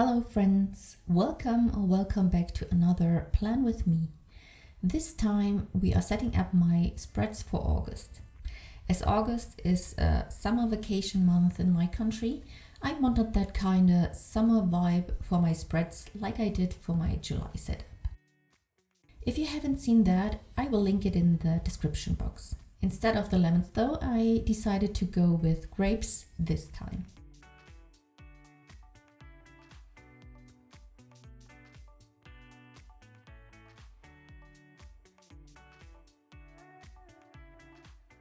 Hello friends, welcome back to another plan with me. This time we are setting up my spreads for August. As August is a summer vacation month in my country, I wanted that kinda summer vibe for my spreads like I did for my July setup. If you haven't seen that, I will link it in the description box. Instead of the lemons though, I decided to go with grapes this time.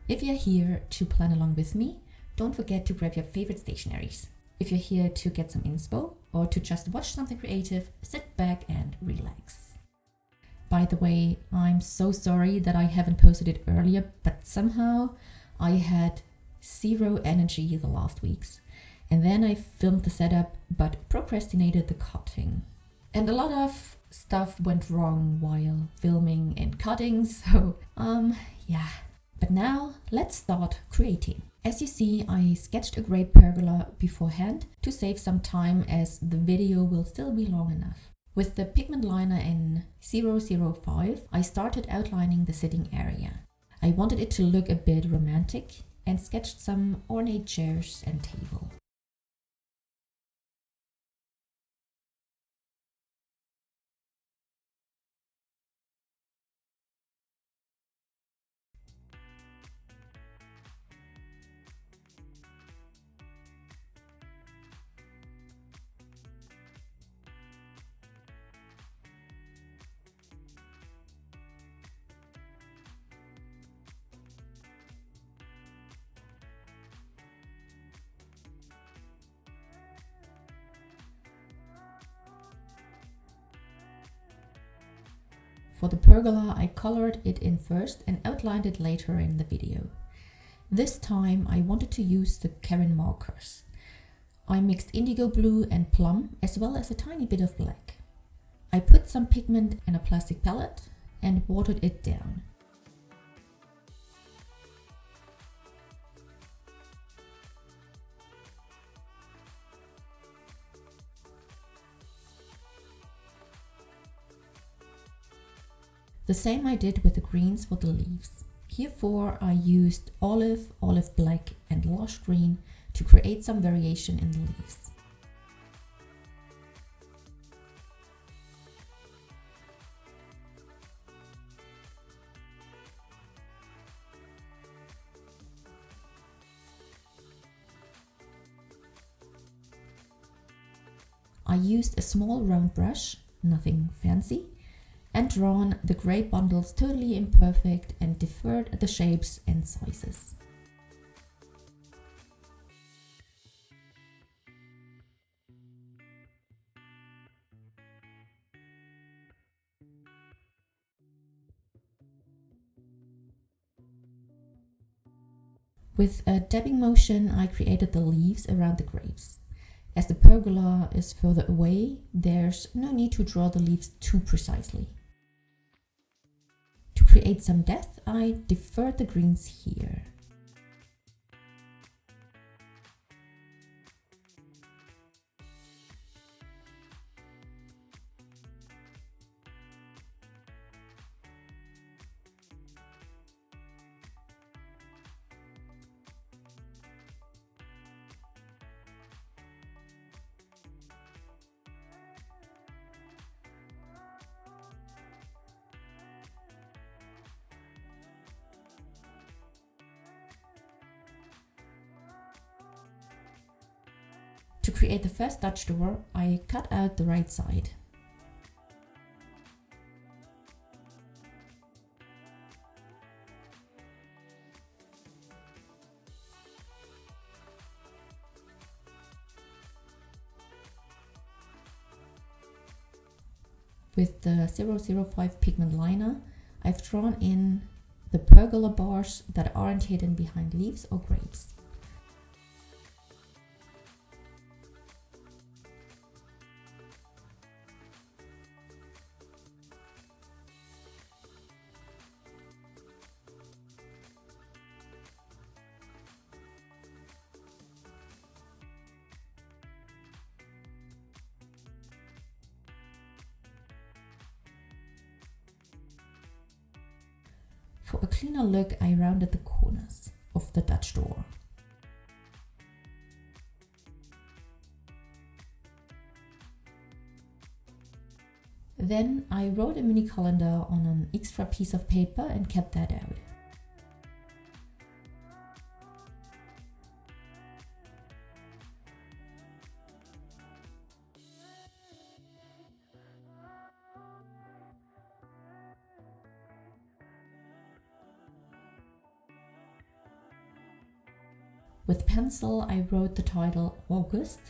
If you're here to plan along with me, don't forget to grab your favorite stationeries. If you're here to get some inspo or to just watch something creative, sit back and relax. By the way, I'm so sorry that I haven't posted it earlier, but somehow I had zero energy the last weeks. And then I filmed the setup, but procrastinated the cutting. And a lot of stuff went wrong while filming and cutting, so yeah. But now let's start creating. As you see, I sketched a grape pergola beforehand to save some time as the video will still be long enough. With the pigment liner in 005, I started outlining the sitting area. I wanted it to look a bit romantic and sketched some ornate chairs and table. For the pergola, I colored it in first and outlined it later in the video. This time I wanted to use the Caron markers. I mixed indigo blue and plum as well as a tiny bit of black. I put some pigment in a plastic palette and watered it down. The same I did with the greens for the leaves. Herefor I used olive, olive black and lush green to create some variation in the leaves. I used a small round brush, nothing fancy, and drawn the grape bundles totally imperfect and deferred the shapes and sizes. With a dabbing motion, I created the leaves around the grapes. As the pergola is further away, there's no need to draw the leaves too precisely. To create some depth, I deferred the greens here. To create the first Dutch door, I cut out the right side. With the 005 pigment liner, I've drawn in the pergola bars that aren't hidden behind leaves or grapes. For a cleaner look, I rounded the corners of the Dutch door. Then I wrote a mini calendar on an extra piece of paper and kept that out. With pencil, I wrote the title August.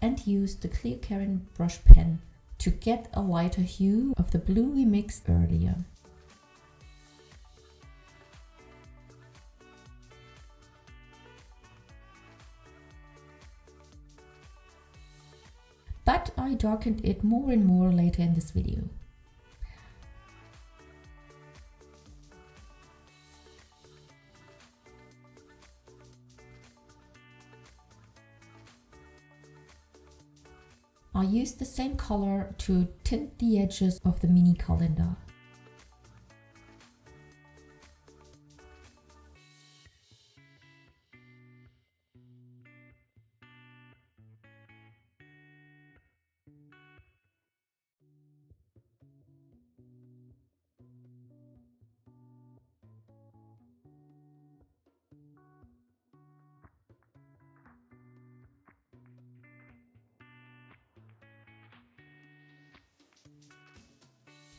And used the clear Caron brush pen to get a lighter hue of the blue we mixed earlier. But I darkened it more and more later in this video. I used the same color to tint the edges of the mini calendar.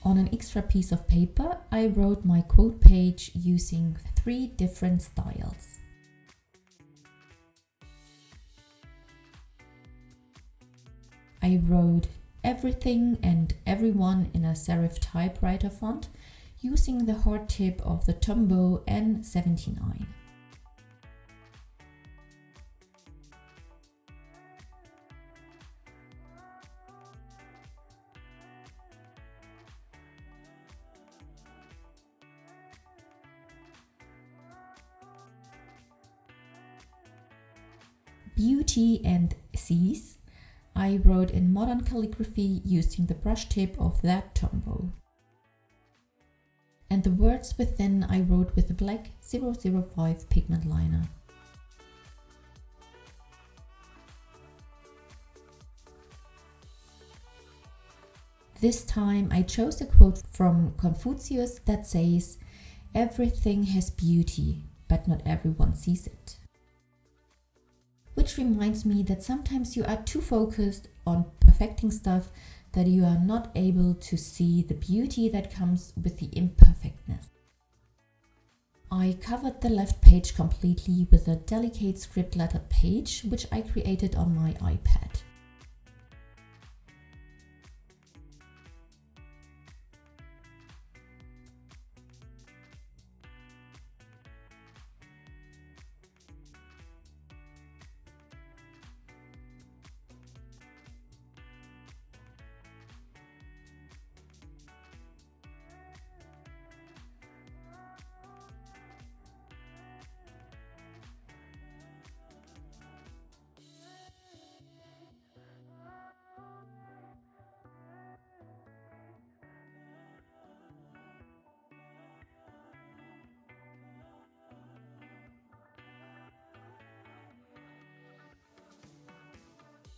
On an extra piece of paper, I wrote my quote page using 3 different styles. I wrote everything and everyone in a serif typewriter font using the hard tip of the Tombow N79. Beauty and Seas, I wrote in modern calligraphy using the brush tip of that Tombow. And the words within I wrote with the black 005 pigment liner. This time I chose a quote from Confucius that says, "Everything has beauty, but not everyone sees it." Which reminds me that sometimes you are too focused on perfecting stuff that you are not able to see the beauty that comes with the imperfectness. I covered the left page completely with a delicate script lettered page, which I created on my iPad.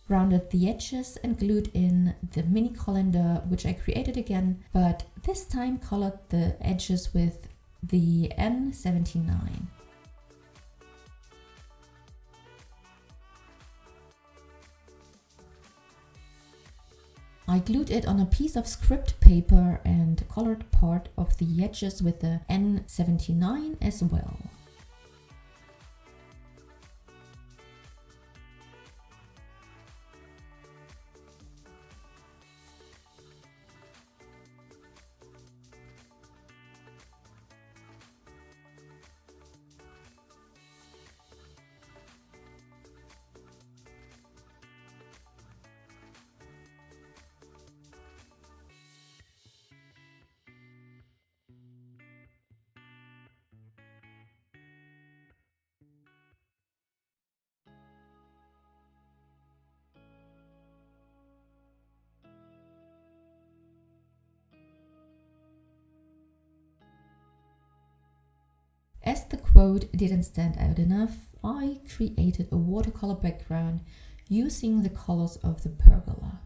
Rounded the edges and glued in the mini calendar, which I created again, but this time colored the edges with the N79. I glued it on a piece of script paper and colored part of the edges with the N79 as well. As the quote didn't stand out enough, I created a watercolor background using the colors of the pergola.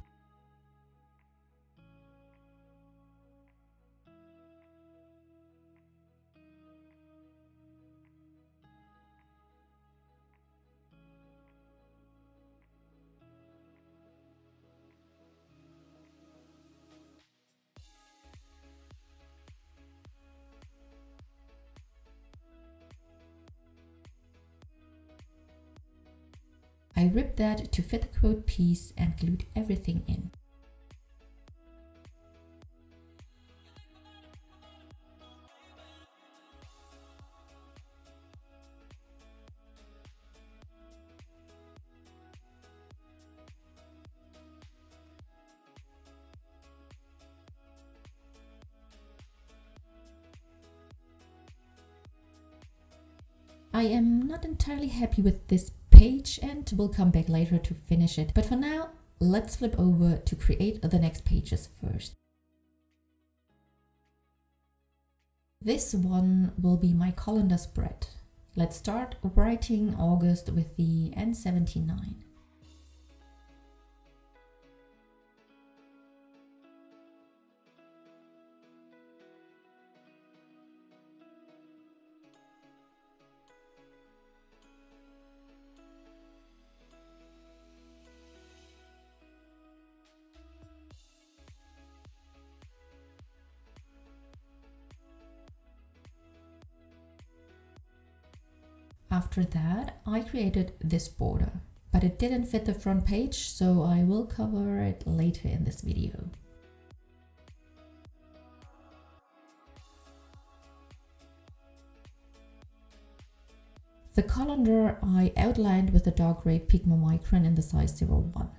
I ripped that to fit the quote piece and glued everything in. I am not entirely happy with this page and will come back later to finish it, but for now, let's flip over to create the next pages first. This one will be my colander spread. Let's start writing August with the N79. After that, I created this border, but it didn't fit the front page, so I will cover it later in this video. The colander I outlined with the dark gray Pigma Micron in the size 01.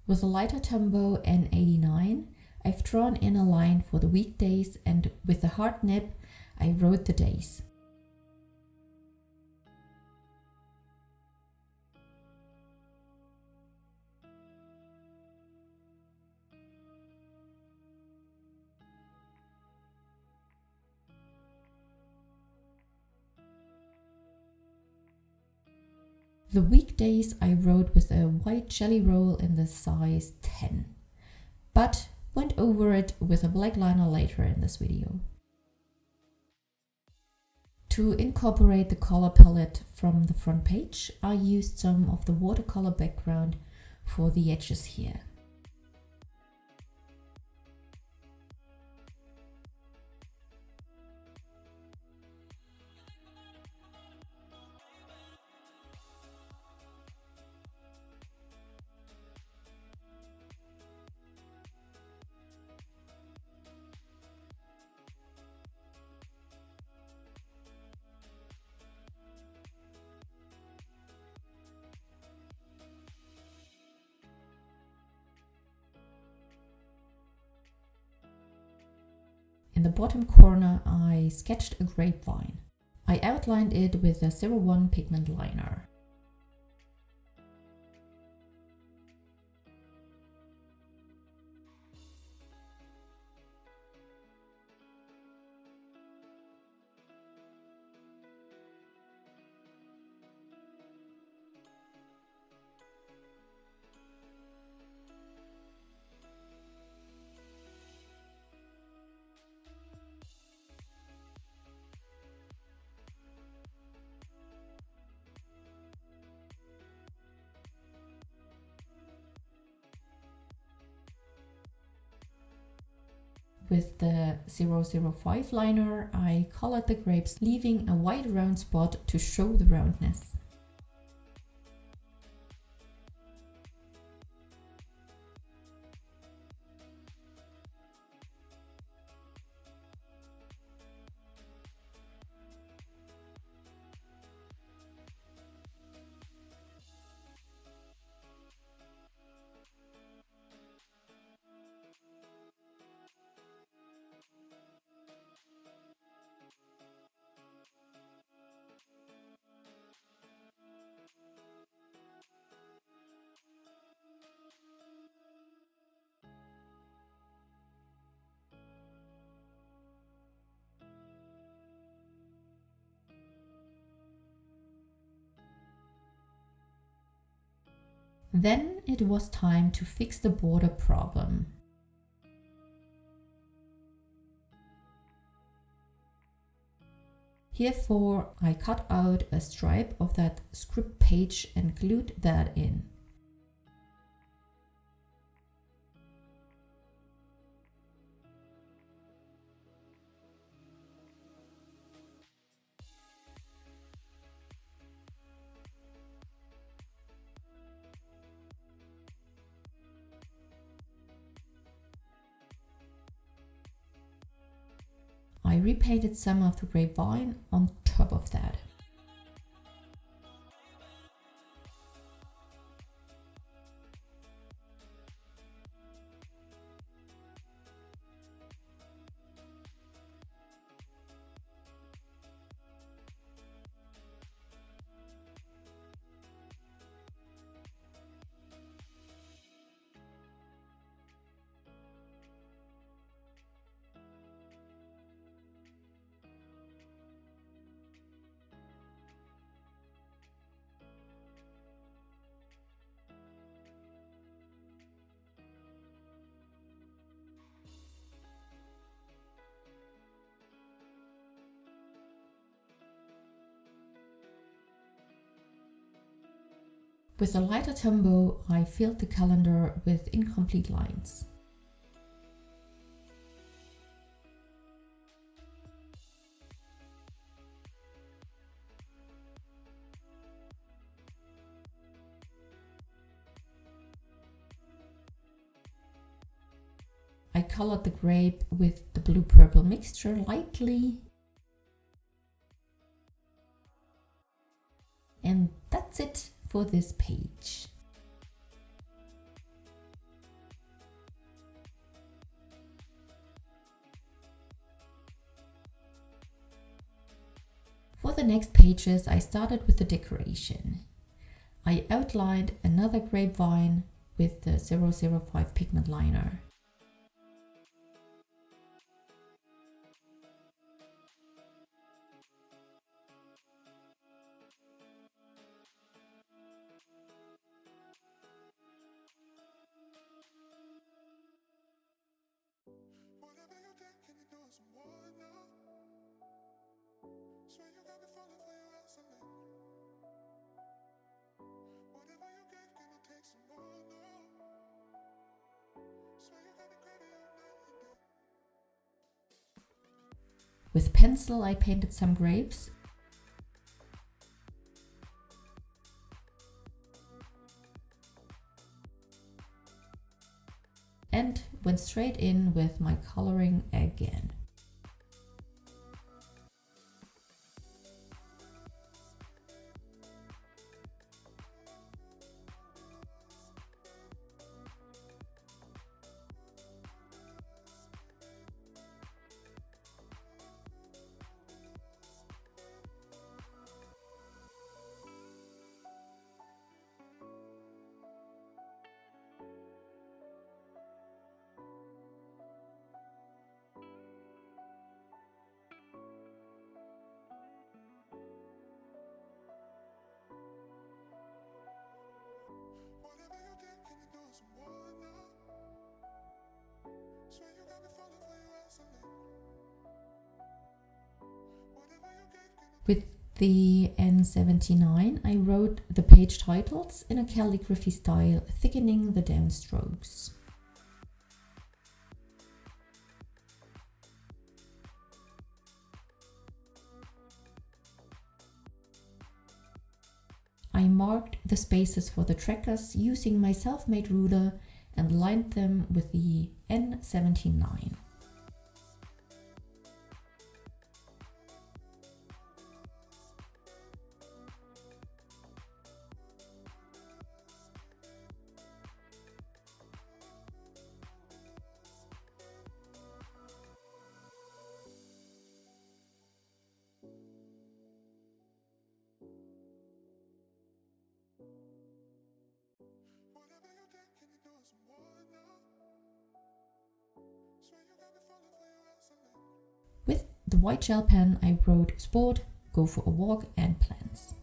With a lighter Tombow N89, I've drawn in a line for the weekdays, and with the hard nib, I wrote the days. The weekdays I wrote with a white jelly roll in the size 10, but went over it with a black liner later in this video. To incorporate the color palette from the front page, I used some of the watercolor background for the edges here. In the bottom corner, I sketched a grapevine. I outlined it with a 01 pigment liner. With the 005 liner, I colored the grapes, leaving a white round spot to show the roundness. Then it was time to fix the border problem. Herefore, I cut out a stripe of that script page and glued that in. I repainted some of the grapevine on top of that. With a lighter tempo, I filled the calendar with incomplete lines. I colored the grape with the blue-purple mixture lightly. And that's it for this page. For the next pages, I started with the decoration. I outlined another grapevine with the 005 pigment liner. With pencil, I painted some grapes. And went straight in with my coloring again. With the N79, I wrote the page titles in a calligraphy style, thickening the downstrokes. I marked the spaces for the trackers using my self-made ruler and lined them with the N79. With the white gel pen, I wrote sport, go for a walk, and plans.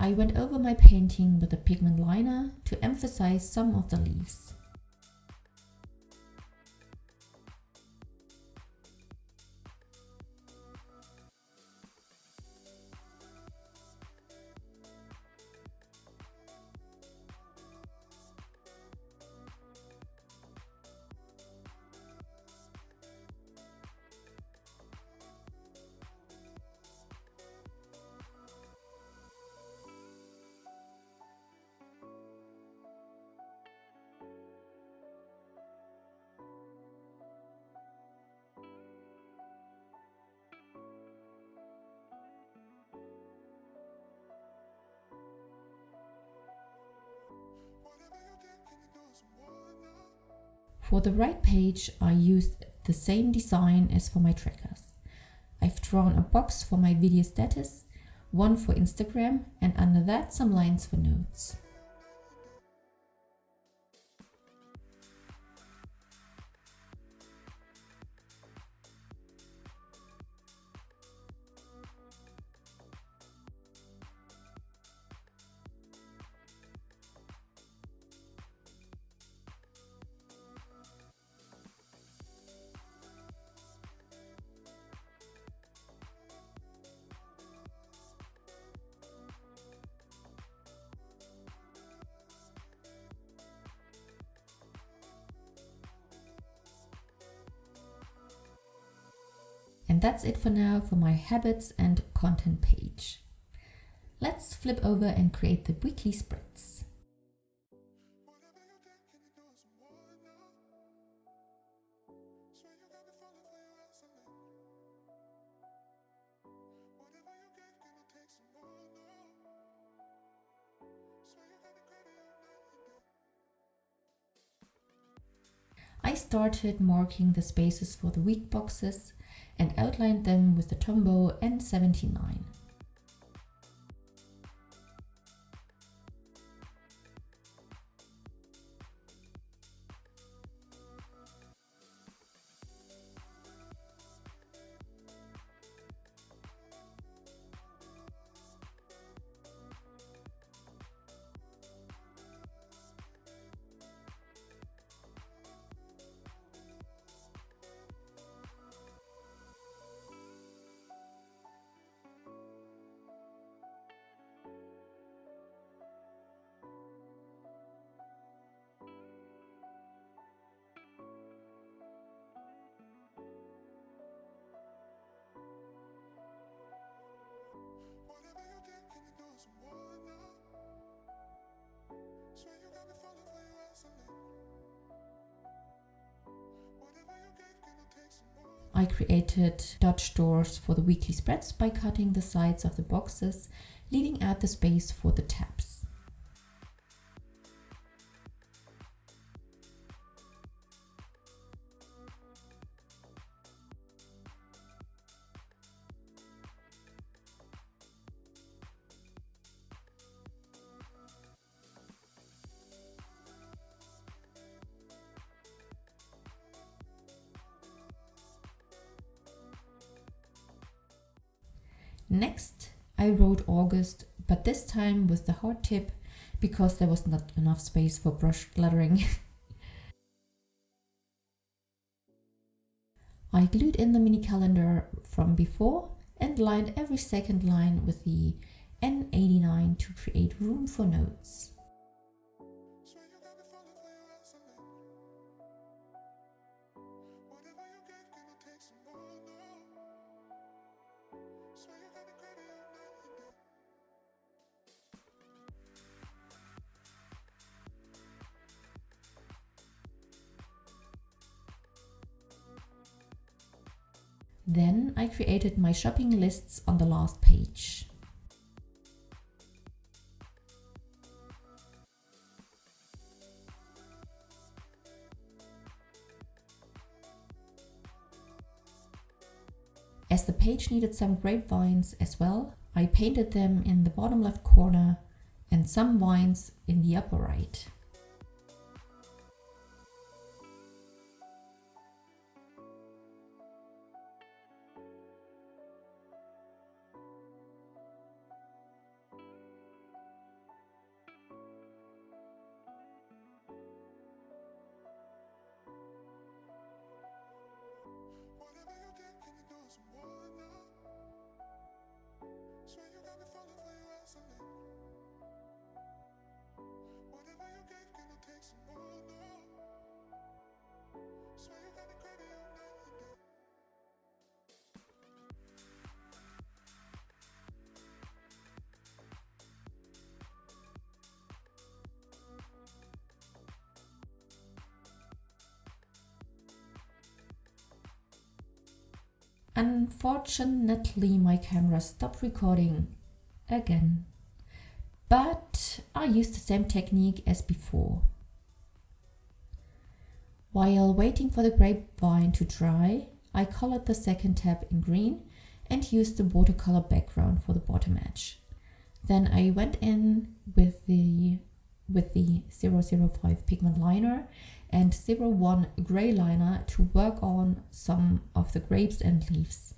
I went over my painting with a pigment liner to emphasize some of the leaves. For the right page, I used the same design as for my trackers. I've drawn a box for my video status, one for Instagram, and under that some lines for notes. And that's it for now for my habits and content page. Let's flip over and create the weekly spreads. I started marking the spaces for the week boxes and outlined them with the Tombow N79. I created dodge doors for the weekly spreads by cutting the sides of the boxes, leaving out the space for the tabs. Next, I wrote August, but this time with the hard tip because there was not enough space for brush lettering. I glued in the mini calendar from before and lined every second line with the N89 to create room for notes. Then I created my shopping lists on the last page. As the page needed some grapevines as well, I painted them in the bottom left corner and some vines in the upper right. Unfortunately, my camera stopped recording again, but I used the same technique as before. While waiting for the grapevine to dry, I colored the second tab in green and used the watercolor background for the bottom edge. Then I went in with the 005 pigment liner and 01 gray liner to work on some of the grapes and leaves.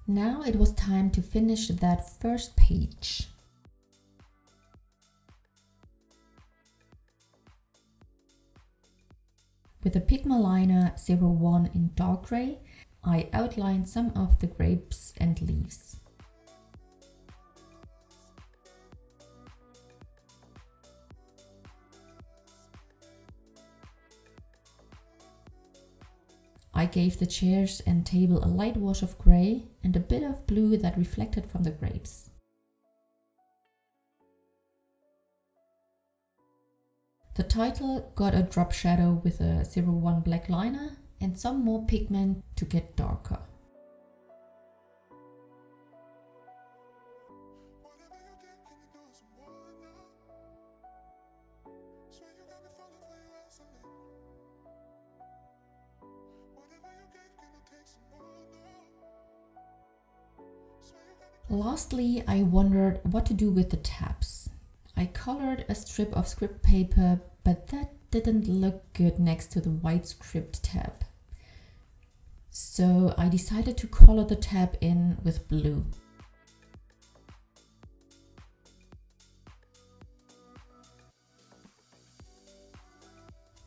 Now it was time to finish that first page. With the pigment liner 01 in dark gray, I outlined some of the grapes and leaves. I gave the chairs and table a light wash of gray and a bit of blue that reflected from the grapes. The title got a drop shadow with a 01 black liner and some more pigment to get darker. Lastly, I wondered what to do with the tabs. I colored a strip of script paper, but that didn't look good next to the white script tab. So I decided to color the tab in with blue.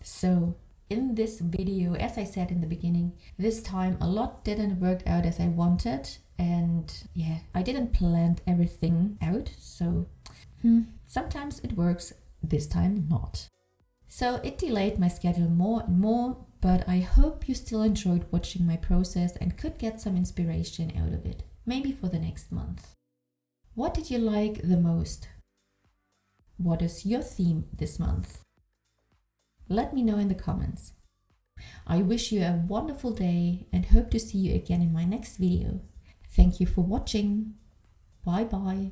So in this video, as I said in the beginning, this time a lot didn't work out as I wanted. And yeah, I didn't plan everything out, so sometimes it works, this time not. So it delayed my schedule more and more, but I hope you still enjoyed watching my process and could get some inspiration out of it, maybe for the next month. What did you like the most? What is your theme this month? Let me know in the comments. I wish you a wonderful day and hope to see you again in my next video. Thank you for watching. Bye bye.